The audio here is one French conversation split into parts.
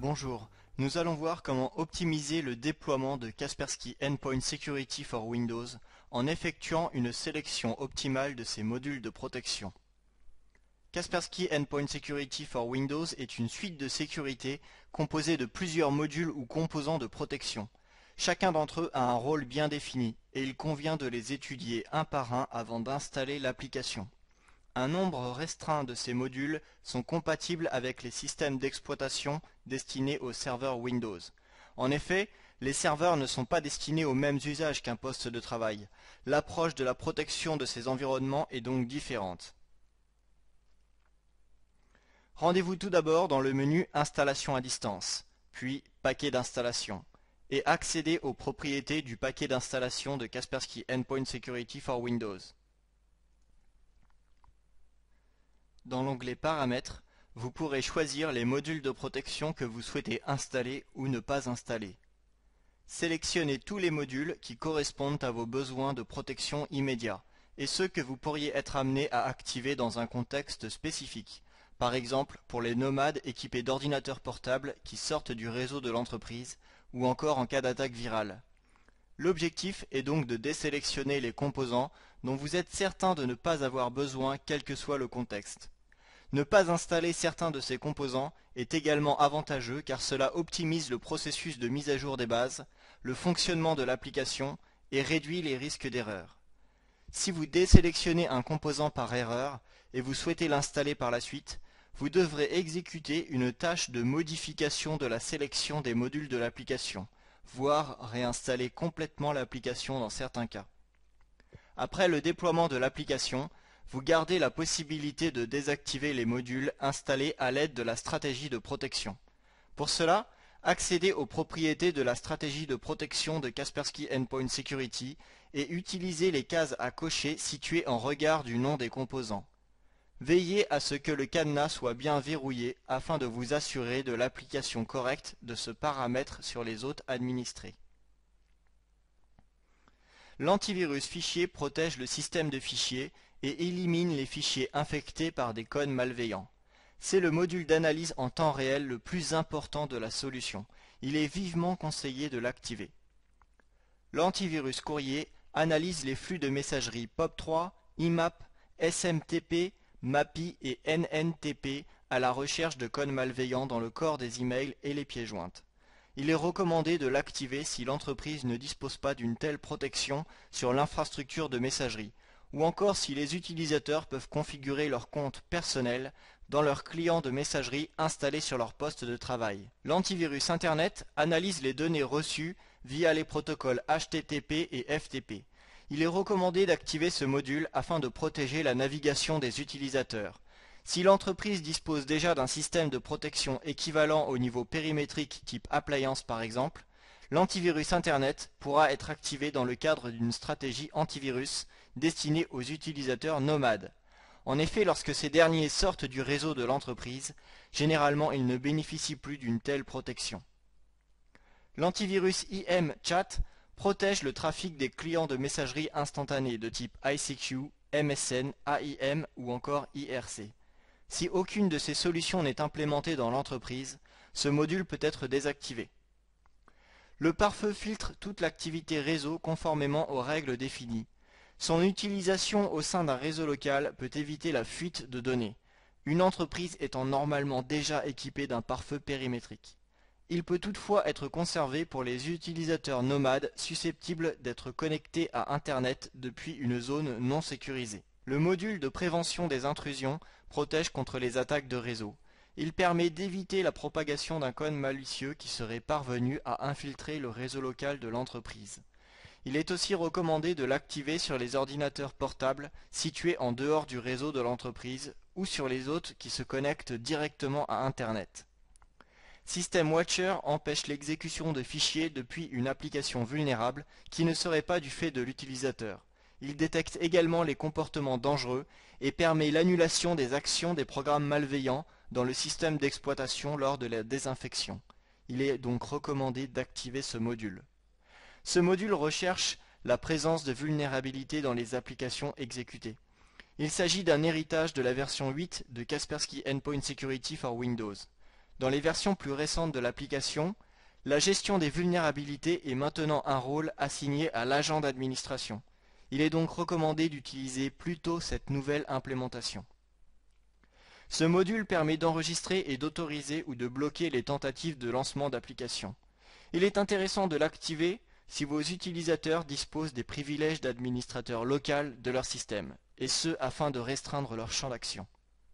Bonjour, nous allons voir comment optimiser le déploiement de Kaspersky Endpoint Security for Windows en effectuant une sélection optimale de ses modules de protection. Kaspersky Endpoint Security for Windows est une suite de sécurité composée de plusieurs modules ou composants de protection. Chacun d'entre eux a un rôle bien défini et il convient de les étudier un par un avant d'installer l'application. Un nombre restreint de ces modules sont compatibles avec les systèmes d'exploitation destinés aux serveurs Windows. En effet, les serveurs ne sont pas destinés aux mêmes usages qu'un poste de travail. L'approche de la protection de ces environnements est donc différente. Rendez-vous tout d'abord dans le menu Installation à distance, puis Paquet d'installation, et accédez aux propriétés du paquet d'installation de Kaspersky Endpoint Security for Windows. Dans l'onglet Paramètres, vous pourrez choisir les modules de protection que vous souhaitez installer ou ne pas installer. Sélectionnez tous les modules qui correspondent à vos besoins de protection immédiats et ceux que vous pourriez être amené à activer dans un contexte spécifique, par exemple pour les nomades équipés d'ordinateurs portables qui sortent du réseau de l'entreprise ou encore en cas d'attaque virale. L'objectif est donc de désélectionner les composants dont vous êtes certain de ne pas avoir besoin quel que soit le contexte. Ne pas installer certains de ces composants est également avantageux car cela optimise le processus de mise à jour des bases, le fonctionnement de l'application et réduit les risques d'erreur. Si vous désélectionnez un composant par erreur et vous souhaitez l'installer par la suite, vous devrez exécuter une tâche de modification de la sélection des modules de l'application, voire réinstaller complètement l'application dans certains cas. Après le déploiement de l'application, vous gardez la possibilité de désactiver les modules installés à l'aide de la stratégie de protection. Pour cela, accédez aux propriétés de la stratégie de protection de Kaspersky Endpoint Security et utilisez les cases à cocher situées en regard du nom des composants. Veillez à ce que le cadenas soit bien verrouillé afin de vous assurer de l'application correcte de ce paramètre sur les hôtes administrés. L'antivirus fichier protège le système de fichiers et élimine les fichiers infectés par des codes malveillants. C'est le module d'analyse en temps réel le plus important de la solution. Il est vivement conseillé de l'activer. L'antivirus courrier analyse les flux de messagerie POP3, IMAP, SMTP, MAPI et NNTP à la recherche de codes malveillants dans le corps des emails et les pièces jointes. Il est recommandé de l'activer si l'entreprise ne dispose pas d'une telle protection sur l'infrastructure de messagerie, ou encore si les utilisateurs peuvent configurer leur compte personnel dans leur client de messagerie installé sur leur poste de travail. L'antivirus Internet analyse les données reçues via les protocoles HTTP et FTP. Il est recommandé d'activer ce module afin de protéger la navigation des utilisateurs. Si l'entreprise dispose déjà d'un système de protection équivalent au niveau périmétrique type appliance par exemple, l'antivirus Internet pourra être activé dans le cadre d'une stratégie antivirus destinée aux utilisateurs nomades. En effet, lorsque ces derniers sortent du réseau de l'entreprise, généralement ils ne bénéficient plus d'une telle protection. L'antivirus IM Chat protège le trafic des clients de messagerie instantanée de type ICQ, MSN, AIM ou encore IRC. Si aucune de ces solutions n'est implémentée dans l'entreprise, ce module peut être désactivé. Le pare-feu filtre toute l'activité réseau conformément aux règles définies. Son utilisation au sein d'un réseau local peut éviter la fuite de données, une entreprise étant normalement déjà équipée d'un pare-feu périmétrique. Il peut toutefois être conservé pour les utilisateurs nomades susceptibles d'être connectés à Internet depuis une zone non sécurisée. Le module de prévention des intrusions protège contre les attaques de réseau. Il permet d'éviter la propagation d'un code malicieux qui serait parvenu à infiltrer le réseau local de l'entreprise. Il est aussi recommandé de l'activer sur les ordinateurs portables situés en dehors du réseau de l'entreprise ou sur les hôtes qui se connectent directement à Internet. System Watcher empêche l'exécution de fichiers depuis une application vulnérable qui ne serait pas du fait de l'utilisateur. Il détecte également les comportements dangereux et permet l'annulation des actions des programmes malveillants dans le système d'exploitation lors de la désinfection. Il est donc recommandé d'activer ce module. Ce module recherche la présence de vulnérabilités dans les applications exécutées. Il s'agit d'un héritage de la version 8 de Kaspersky Endpoint Security for Windows. Dans les versions plus récentes de l'application, la gestion des vulnérabilités est maintenant un rôle assigné à l'agent d'administration. Il est donc recommandé d'utiliser plutôt cette nouvelle implémentation. Ce module permet d'enregistrer et d'autoriser ou de bloquer les tentatives de lancement d'applications. Il est intéressant de l'activer si vos utilisateurs disposent des privilèges d'administrateur local de leur système, et ce afin de restreindre leur champ d'action.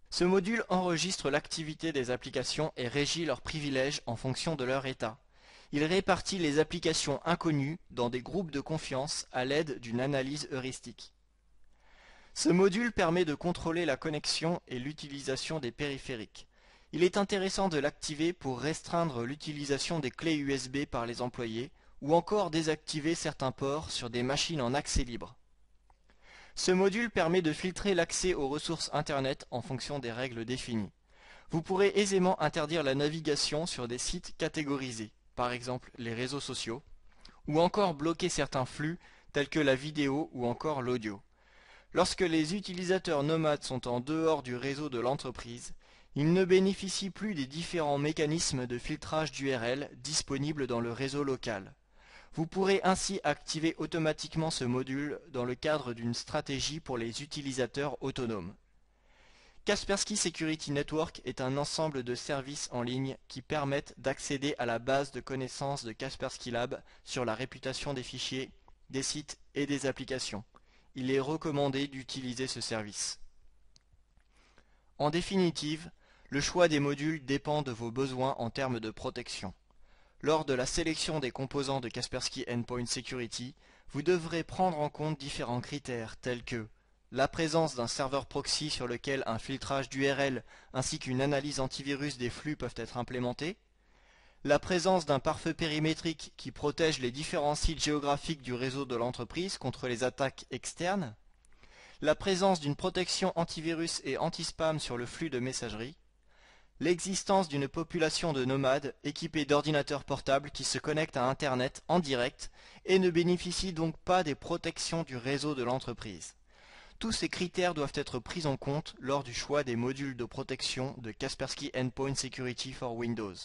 Ce module enregistre l'activité des applications et régit leurs privilèges en fonction de leur état. Il répartit les applications inconnues dans des groupes de confiance à l'aide d'une analyse heuristique. Ce module permet de contrôler la connexion et l'utilisation des périphériques. Il est intéressant de l'activer pour restreindre l'utilisation des clés USB par les employés ou encore désactiver certains ports sur des machines en accès libre. Ce module permet de filtrer l'accès aux ressources Internet en fonction des règles définies. Vous pourrez aisément interdire la navigation sur des sites catégorisés, par exemple les réseaux sociaux, ou encore bloquer certains flux tels que la vidéo ou encore l'audio. Lorsque les utilisateurs nomades sont en dehors du réseau de l'entreprise, ils ne bénéficient plus des différents mécanismes de filtrage d'URL disponibles dans le réseau local. Vous pourrez ainsi activer automatiquement ce module dans le cadre d'une stratégie pour les utilisateurs autonomes. Kaspersky Security Network est un ensemble de services en ligne qui permettent d'accéder à la base de connaissances de Kaspersky Lab sur la réputation des fichiers, des sites et des applications. Il est recommandé d'utiliser ce service. En définitive, le choix des modules dépend de vos besoins en termes de protection. Lors de la sélection des composants de Kaspersky Endpoint Security, vous devrez prendre en compte différents critères tels que la présence d'un serveur proxy sur lequel un filtrage d'URL ainsi qu'une analyse antivirus des flux peuvent être implémentés, la présence d'un pare-feu périmétrique qui protège les différents sites géographiques du réseau de l'entreprise contre les attaques externes, la présence d'une protection antivirus et anti-spam sur le flux de messagerie, l'existence d'une population de nomades équipés d'ordinateurs portables qui se connectent à Internet en direct et ne bénéficient donc pas des protections du réseau de l'entreprise. Tous ces critères doivent être pris en compte lors du choix des modules de protection de Kaspersky Endpoint Security for Windows.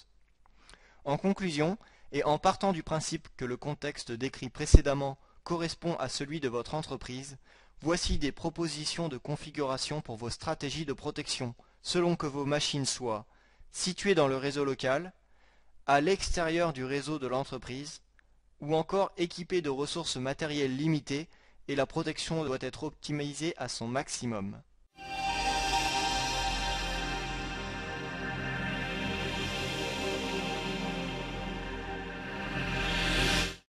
En conclusion, et en partant du principe que le contexte décrit précédemment correspond à celui de votre entreprise, voici des propositions de configuration pour vos stratégies de protection, selon que vos machines soient situées dans le réseau local, à l'extérieur du réseau de l'entreprise, ou encore équipées de ressources matérielles limitées et la protection doit être optimisée à son maximum.